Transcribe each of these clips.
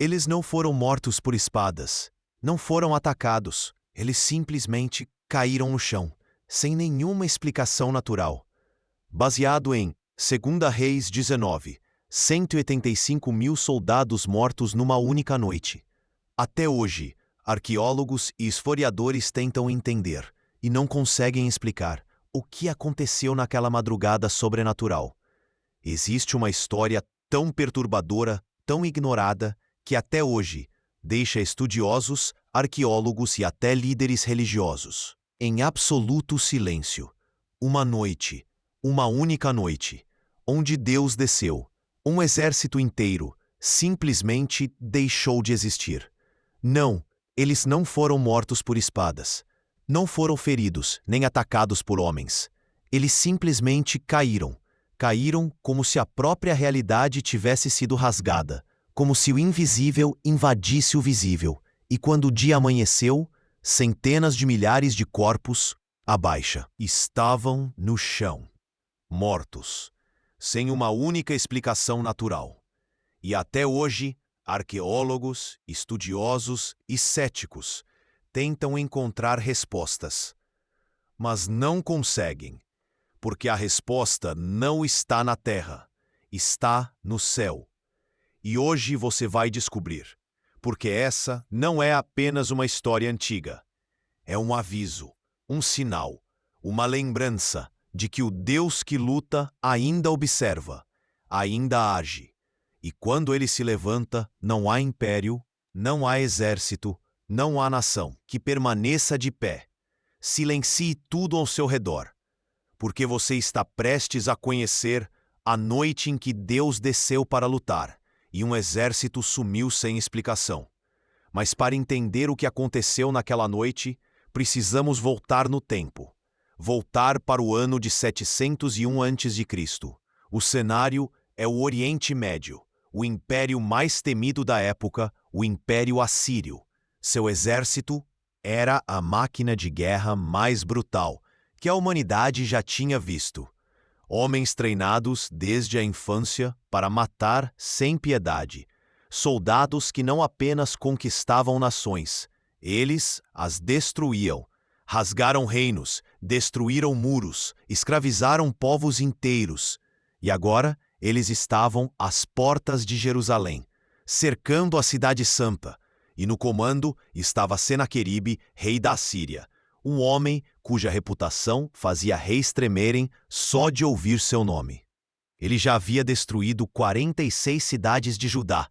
Eles não foram mortos por espadas, não foram atacados, eles simplesmente caíram no chão, sem nenhuma explicação natural. Baseado em 2 Reis 19, 185 mil soldados mortos numa única noite. Até hoje, arqueólogos e historiadores tentam entender, e não conseguem explicar, o que aconteceu naquela madrugada sobrenatural. Existe uma história tão perturbadora, tão ignorada, que até hoje deixa estudiosos, arqueólogos e até líderes religiosos em absoluto silêncio. Uma noite, uma única noite, onde Deus desceu, um exército inteiro simplesmente deixou de existir. Não, eles não foram mortos por espadas, não foram feridos nem atacados por homens. Eles simplesmente caíram. Caíram como se a própria realidade tivesse sido rasgada, como se o invisível invadisse o visível, e quando o dia amanheceu, centenas de milhares de corpos, abaixo, estavam no chão, mortos, sem uma única explicação natural. E até hoje, arqueólogos, estudiosos e céticos tentam encontrar respostas, mas não conseguem, porque a resposta não está na terra, está no céu. E hoje você vai descobrir, porque essa não é apenas uma história antiga. É um aviso, um sinal, uma lembrança de que o Deus que luta ainda observa, ainda age. E quando ele se levanta, não há império, não há exército, não há nação que permaneça de pé. Silencie tudo ao seu redor, porque você está prestes a conhecer a noite em que Deus desceu para lutar e um exército sumiu sem explicação. Mas para entender o que aconteceu naquela noite, precisamos voltar no tempo. Voltar para o ano de 701 a.C. O cenário é o Oriente Médio, o império mais temido da época, o Império Assírio. Seu exército era a máquina de guerra mais brutal que a humanidade já tinha visto. Homens treinados desde a infância para matar sem piedade. Soldados que não apenas conquistavam nações, eles as destruíam. Rasgaram reinos, destruíram muros, escravizaram povos inteiros. E agora eles estavam às portas de Jerusalém, cercando a cidade santa. E no comando estava Senaqueribe, rei da Assíria, um homem cuja reputação fazia reis tremerem só de ouvir seu nome. Ele já havia destruído 46 cidades de Judá,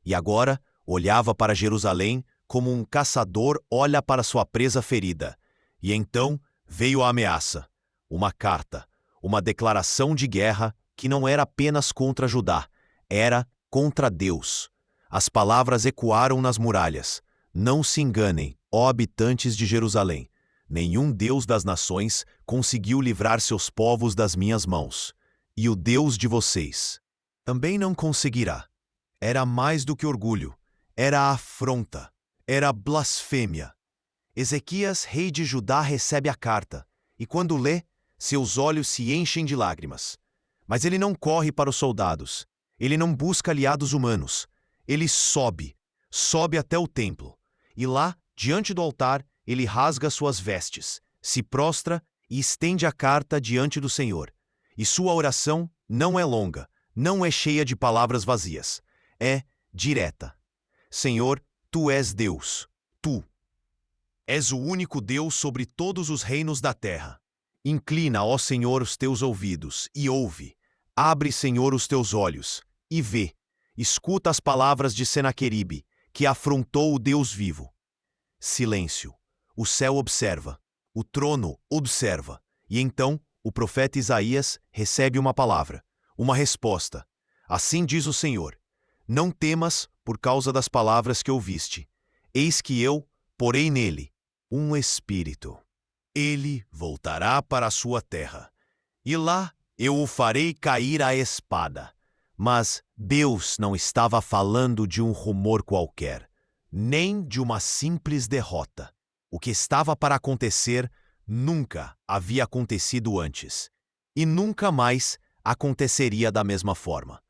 e agora olhava para Jerusalém como um caçador olha para sua presa ferida. E então veio a ameaça, uma carta, uma declaração de guerra que não era apenas contra Judá, era contra Deus. As palavras ecoaram nas muralhas: não se enganem, ó habitantes de Jerusalém. Nenhum Deus das nações conseguiu livrar seus povos das minhas mãos. E o Deus de vocês também não conseguirá. Era mais do que orgulho, era afronta, era blasfêmia. Ezequias, rei de Judá, recebe a carta, e quando lê, seus olhos se enchem de lágrimas. Mas ele não corre para os soldados, ele não busca aliados humanos. Ele sobe até o templo, e lá, diante do altar, ele rasga suas vestes, se prostra e estende a carta diante do Senhor. E sua oração não é longa, não é cheia de palavras vazias. É direta. Senhor, tu és Deus. Tu és o único Deus sobre todos os reinos da terra. Inclina, ó Senhor, os teus ouvidos e ouve. Abre, Senhor, os teus olhos e vê. Escuta as palavras de Senaqueribe, que afrontou o Deus vivo. Silêncio. O céu observa, o trono observa, e então o profeta Isaías recebe uma palavra, uma resposta. Assim diz o Senhor: não temas por causa das palavras que ouviste. Eis que eu porei nele um espírito. Ele voltará para a sua terra, e lá eu o farei cair à espada. Mas Deus não estava falando de um rumor qualquer, nem de uma simples derrota. O que estava para acontecer nunca havia acontecido antes, e nunca mais aconteceria da mesma forma.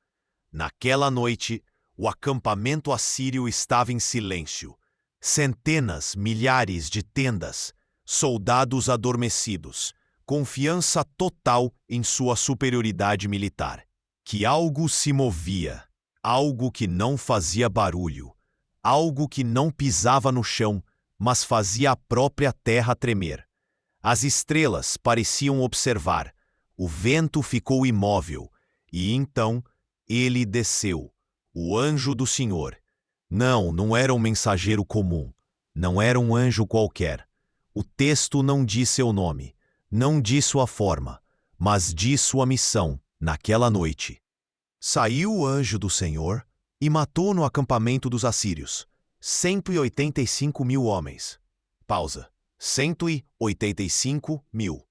Naquela noite, O acampamento assírio estava em silêncio. Centenas, milhares de tendas, soldados adormecidos, confiança total em sua superioridade militar. Que algo se movia, algo que não fazia barulho, algo que não pisava no chão, mas fazia a própria terra tremer. As estrelas pareciam observar, o vento ficou imóvel, e então ele desceu, o anjo do Senhor. Não era um mensageiro comum, não era um anjo qualquer. O texto não diz seu nome, não diz sua forma, mas diz sua missão naquela noite. Saiu o anjo do Senhor e matou no acampamento dos assírios 185.000 homens. Pausa. 185.000.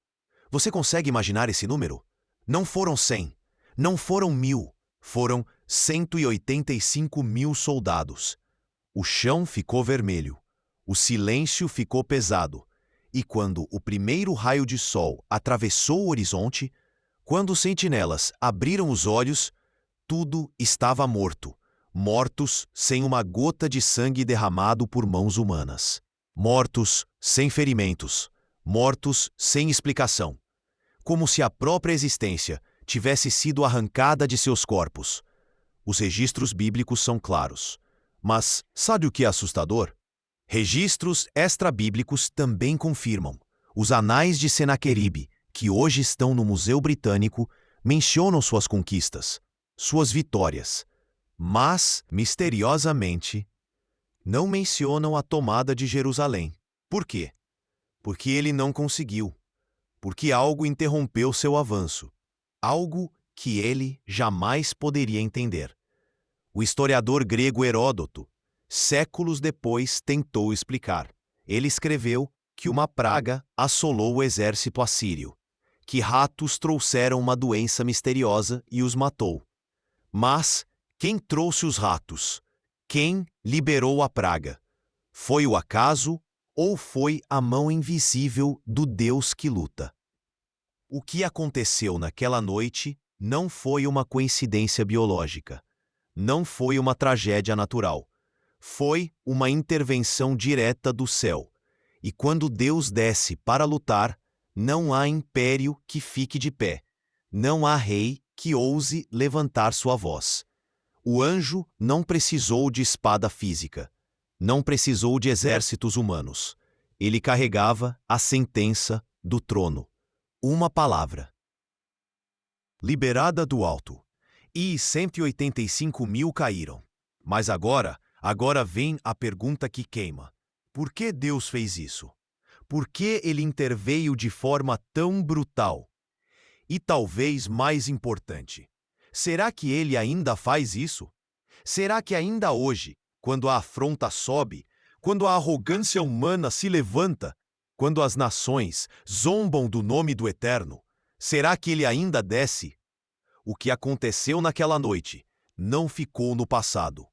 Você consegue imaginar esse número? Não foram 100, não foram 1.000, foram 185.000 soldados. O chão ficou vermelho, o silêncio ficou pesado, e quando o primeiro raio de sol atravessou o horizonte, quando os sentinelas abriram os olhos, tudo estava morto, mortos sem uma gota de sangue derramado por mãos humanas. Mortos sem ferimentos, mortos sem explicação. Como se a própria existência tivesse sido arrancada de seus corpos. Os registros bíblicos são claros. Mas sabe o que é assustador? Registros extra-bíblicos também confirmam. Os anais de Senaqueribe, que hoje estão no Museu Britânico, mencionam suas conquistas, suas vitórias. Mas, misteriosamente, não mencionam a tomada de Jerusalém. Por quê? Porque ele não conseguiu. Porque algo interrompeu seu avanço. Algo que ele jamais poderia entender. O historiador grego Heródoto, séculos depois, tentou explicar. Ele escreveu que uma praga assolou o exército assírio, que ratos trouxeram uma doença misteriosa e os matou. Mas quem trouxe os ratos? Quem liberou a praga? Foi o acaso ou foi a mão invisível do Deus que luta? O que aconteceu naquela noite não foi uma coincidência biológica. Não foi uma tragédia natural. Foi uma intervenção direta do céu. E quando Deus desce para lutar, não há império que fique de pé. Não há rei que ouse levantar sua voz. O anjo não precisou de espada física. Não precisou de exércitos humanos. Ele carregava a sentença do trono. Uma palavra. Liberada do alto. E 185.000 caíram. Mas agora vem a pergunta que queima. Por que Deus fez isso? Por que ele interveio de forma tão brutal? E talvez mais importante, será que ele ainda faz isso? Será que ainda hoje, quando a afronta sobe, quando a arrogância humana se levanta, quando as nações zombam do nome do Eterno, será que ele ainda desce? O que aconteceu naquela noite não ficou no passado.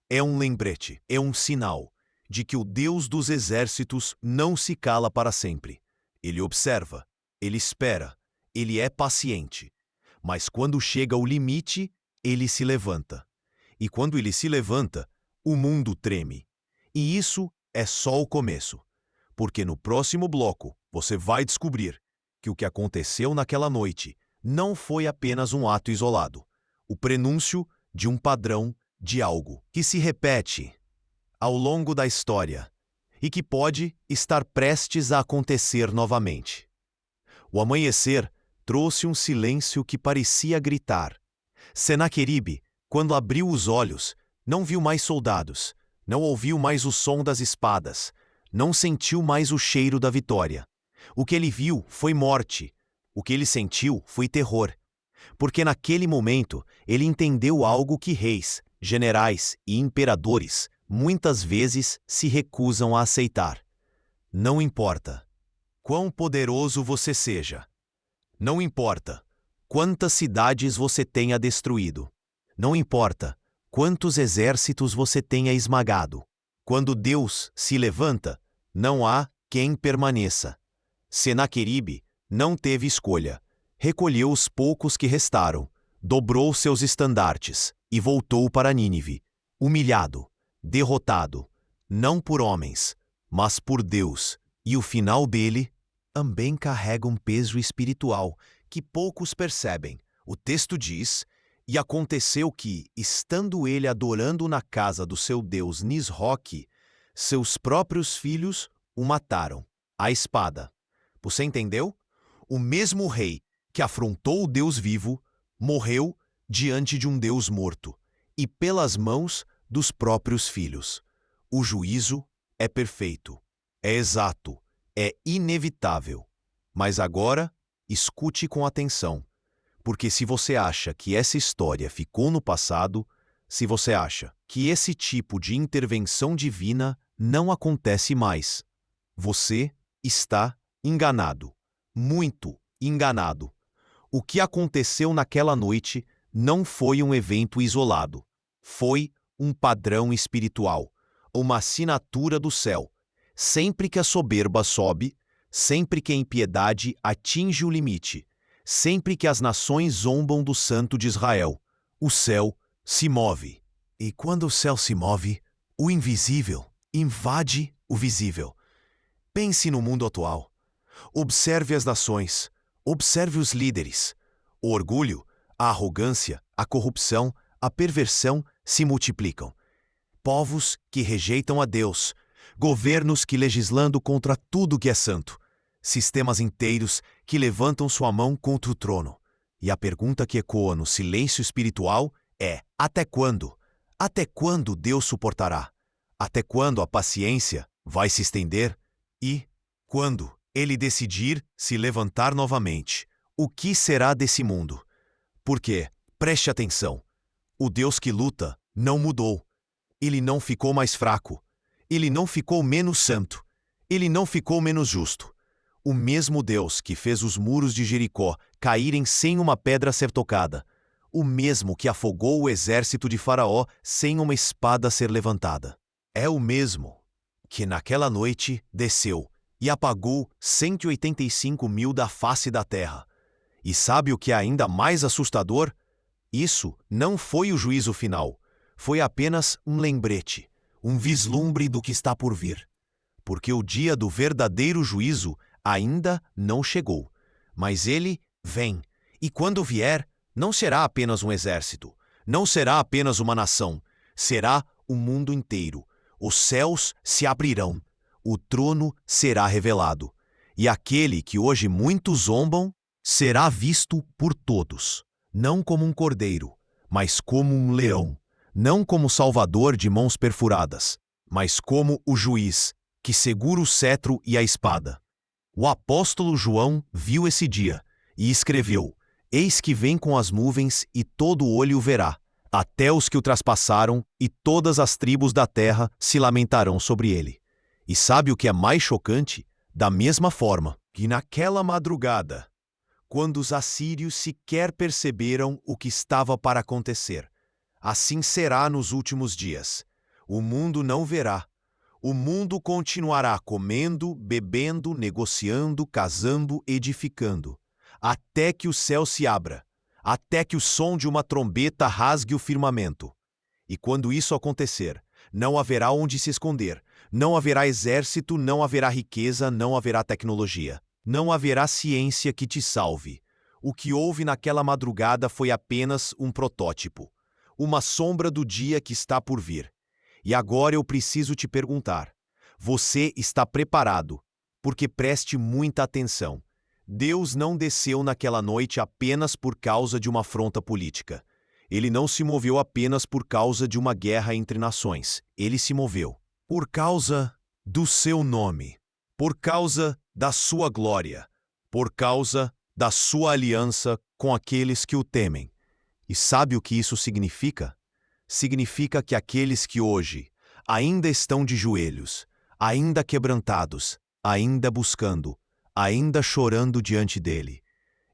É um lembrete, é um sinal de que o Deus dos exércitos não se cala para sempre. Ele observa, ele espera, ele é paciente. Mas quando chega o limite, ele se levanta. E quando ele se levanta, o mundo treme. E isso é só o começo. Porque no próximo bloco, você vai descobrir que o que aconteceu naquela noite não foi apenas um ato isolado. O prenúncio de um padrão de algo que se repete ao longo da história e que pode estar prestes a acontecer novamente. O amanhecer trouxe um silêncio que parecia gritar. Senaqueribe, quando abriu os olhos, não viu mais soldados, não ouviu mais o som das espadas, não sentiu mais o cheiro da vitória. O que ele viu foi morte. O que ele sentiu foi terror. Porque naquele momento ele entendeu algo que reis, generais e imperadores muitas vezes se recusam a aceitar. Não importa quão poderoso você seja. Não importa quantas cidades você tenha destruído. Não importa quantos exércitos você tenha esmagado. Quando Deus se levanta, não há quem permaneça. Senaqueribe não teve escolha. Recolheu os poucos que restaram, dobrou seus estandartes e voltou para Nínive. humilhado, derrotado, não por homens, mas por Deus, e o final dele também carrega um peso espiritual que poucos percebem. O texto diz: "E aconteceu que, estando ele adorando na casa do seu deus Nisroque, seus próprios filhos o mataram, à espada." Você entendeu? O mesmo rei que afrontou o Deus vivo morreu diante de um Deus morto, e pelas mãos dos próprios filhos. O juízo é perfeito, é exato, é inevitável. Mas agora, escute com atenção, porque se você acha que essa história ficou no passado, se você acha que esse tipo de intervenção divina não acontece mais, você está enganado, muito enganado. O que aconteceu naquela noite não foi um evento isolado. Foi um padrão espiritual, uma assinatura do céu. Sempre que a soberba sobe, sempre que a impiedade atinge o limite, sempre que as nações zombam do Santo de Israel, o céu se move. E quando o céu se move, o invisível invade o visível. Pense no mundo atual. Observe as nações, observe os líderes. O orgulho, a arrogância, a corrupção, a perversão se multiplicam. Povos que rejeitam a Deus, governos que legislando contra tudo que é santo, sistemas inteiros que levantam sua mão contra o trono. E a pergunta que ecoa no silêncio espiritual é: até quando? Até quando Deus suportará? Até quando a paciência vai se estender? E, quando ele decidir se levantar novamente, o que será desse mundo? Porque, preste atenção, o Deus que luta não mudou. Ele não ficou mais fraco. Ele não ficou menos santo. Ele não ficou menos justo. O mesmo Deus que fez os muros de Jericó caírem sem uma pedra ser tocada, o mesmo que afogou o exército de Faraó sem uma espada ser levantada, é o mesmo que naquela noite desceu e apagou 185 mil da face da terra. E sabe o que é ainda mais assustador? Isso não foi o juízo final. Foi apenas um lembrete, um vislumbre do que está por vir. Porque o dia do verdadeiro juízo ainda não chegou. Mas ele vem. E quando vier, não será apenas um exército. Não será apenas uma nação. Será o mundo inteiro. Os céus se abrirão. O trono será revelado. E aquele que hoje muitos zombam será visto por todos. Não como um cordeiro, mas como um leão. Não como salvador de mãos perfuradas, mas como o juiz que segura o cetro e a espada. O apóstolo João viu esse dia e escreveu: "Eis que vem com as nuvens e todo olho o verá, até os que o traspassaram, e todas as tribos da terra se lamentarão sobre ele." E sabe o que é mais chocante? Da mesma forma que naquela madrugada, quando os assírios sequer perceberam o que estava para acontecer, assim será nos últimos dias. O mundo não verá. O mundo continuará comendo, bebendo, negociando, casando, edificando, até que o céu se abra, até que o som de uma trombeta rasgue o firmamento. E quando isso acontecer, não haverá onde se esconder, não haverá exército, não haverá riqueza, não haverá tecnologia, não haverá ciência que te salve. O que houve naquela madrugada foi apenas um protótipo, uma sombra do dia que está por vir. E agora eu preciso te perguntar: você está preparado? Porque preste muita atenção. Deus não desceu naquela noite apenas por causa de uma afronta política. Ele não se moveu apenas por causa de uma guerra entre nações. Ele se moveu por causa do seu nome, por causa da sua glória, por causa da sua aliança com aqueles que o temem. E sabe o que isso significa? Significa que aqueles que hoje ainda estão de joelhos, ainda quebrantados, ainda buscando, ainda chorando diante dele,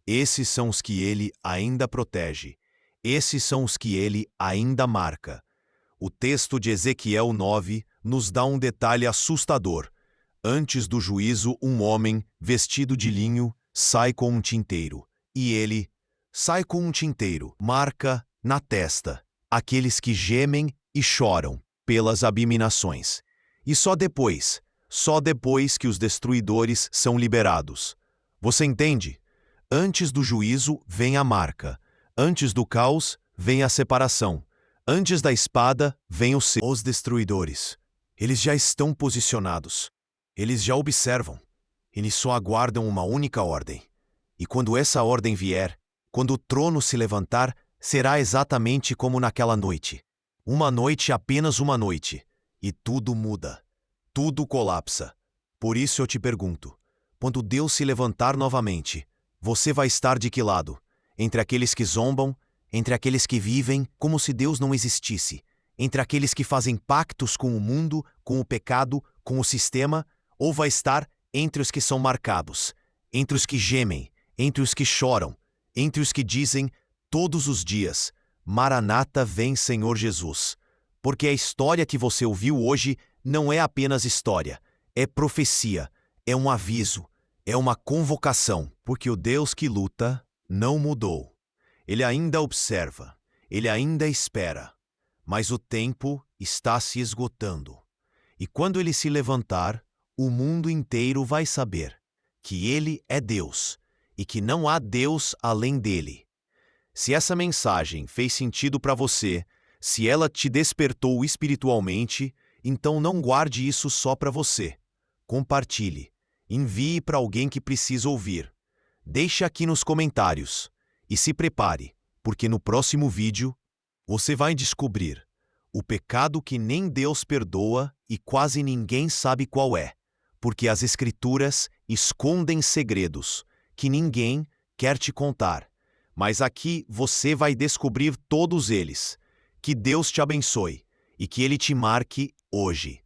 esses são os que ele ainda protege, esses são os que ele ainda marca. O texto de Ezequiel 9 nos dá um detalhe assustador. Antes do juízo, um homem, vestido de linho, sai com um tinteiro. E ele sai com um tinteiro, marca na testa aqueles que gemem e choram pelas abominações. E só depois que os destruidores são liberados. Você entende? Antes do juízo vem a marca. Antes do caos vem a separação. Antes da espada vem os destruidores. Eles já estão posicionados. Eles já observam. Eles só aguardam uma única ordem. E quando essa ordem vier, quando o trono se levantar, será exatamente como naquela noite. Uma noite, apenas uma noite. E tudo muda. Tudo colapsa. Por isso eu te pergunto, quando Deus se levantar novamente, você vai estar de que lado? Entre aqueles que zombam, entre aqueles que vivem como se Deus não existisse, entre aqueles que fazem pactos com o mundo, com o pecado, com o sistema, ou vai estar entre os que são marcados, entre os que gemem, entre os que choram, entre os que dizem todos os dias: Maranata, vem Senhor Jesus. Porque a história que você ouviu hoje não é apenas história, é profecia, é um aviso, é uma convocação, porque o Deus que luta não mudou. Ele ainda observa, ele ainda espera, mas o tempo está se esgotando. E quando ele se levantar, o mundo inteiro vai saber que ele é Deus e que não há Deus além dele. Se essa mensagem fez sentido para você, se ela te despertou espiritualmente, então não guarde isso só para você. Compartilhe. Envie para alguém que precisa ouvir. Deixe aqui nos comentários. E se prepare, porque no próximo vídeo você vai descobrir o pecado que nem Deus perdoa e quase ninguém sabe qual é, porque as Escrituras escondem segredos que ninguém quer te contar. Mas aqui você vai descobrir todos eles. Que Deus te abençoe e que Ele te marque hoje.